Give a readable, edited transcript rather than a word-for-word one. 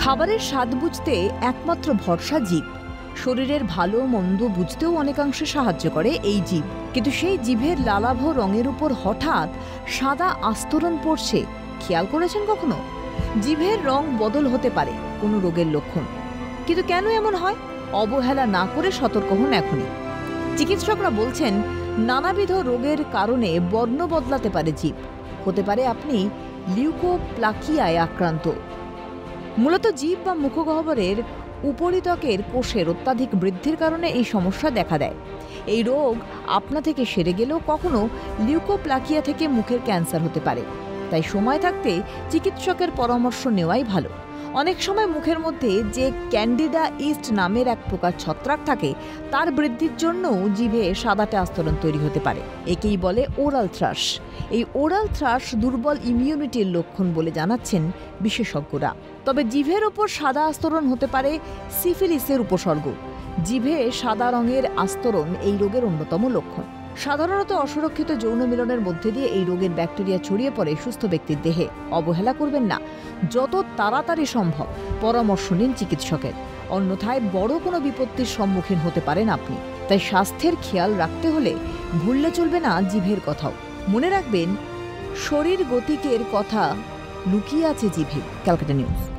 খাবারের স্বাদ বুঝতে একমাত্র ভরসা জিভ। শরীরের ভালো মন্দ বুঝতেও অনেকাংশে সাহায্য করে এই জিভ। কিন্তু সেই জিভের লালাভ রঙের উপর হঠাৎ সাদা আস্তরণ পড়ছে, খেয়াল করেছেন কখনো? জিভের রং বদল হতে পারে কোনো রোগের লক্ষণ। কিন্তু কেন এমন হয়? অবহেলা না করে সতর্ক হন এখনই। চিকিৎসকরা বলছেন নানাবিধ রোগের কারণে বর্ণ বদলাতে পারে জিভ। হতে পারে আপনি লিউকোপ্লাকিয়ায় আক্রান্ত। মূলত জিভ বা মুখগহ্বরের উপরিত্বকের কোষের অত্যাধিক বৃদ্ধির কারণে এই সমস্যা দেখা দেয়। এই রোগ আপনা থেকে সেরে গেলেও কখনো লিউকোপ্লাকিয়া থেকে মুখের ক্যান্সার হতে পারে। তাই সময় থাকতে চিকিৎসকের পরামর্শ নেওয়াই ভালো। অনেক সময় মুখের মধ্যে যে ক্যান্ডিডা ইস্ট নামের এক প্রকার ছত্রাক থাকে, তার বৃদ্ধির জন্যও জিভে সাদাটে আস্তরণ তৈরি হতে পারে। একেই বলে ওরাল থ্রাশ। এই ওরাল থ্রাশ দুর্বল ইমিউনিটির লক্ষণ বলে জানাচ্ছেন বিশেষজ্ঞরা। তবে জিভের ওপর সাদা আস্তরণ হতে পারে সিফিলিসের উপসর্গ। জিভে সাদা রঙের আস্তরণ এই রোগের অন্যতম লক্ষণ। সাধারণত অসুরক্ষিত যৌন মিলনের মধ্যে দিয়ে এই রোগের ব্যাকটেরিয়া ছড়িয়ে পড়ে সুস্থ ব্যক্তির দেহে। অবহেলা করবেন না, যত তাড়াতাড়ি সম্ভব পরামর্শ নিন চিকিৎসকের। অন্যথায় বড় কোনো বিপত্তির সম্মুখীন হতে পারেন আপনি। তাই স্বাস্থ্যের খেয়াল রাখতে হলে ভুললে চলবে না জিভের কথাও। মনে রাখবেন, শরীর গতিকের কথা লুকিয়ে আছে জিভে। ক্যালকাটা নিউজ।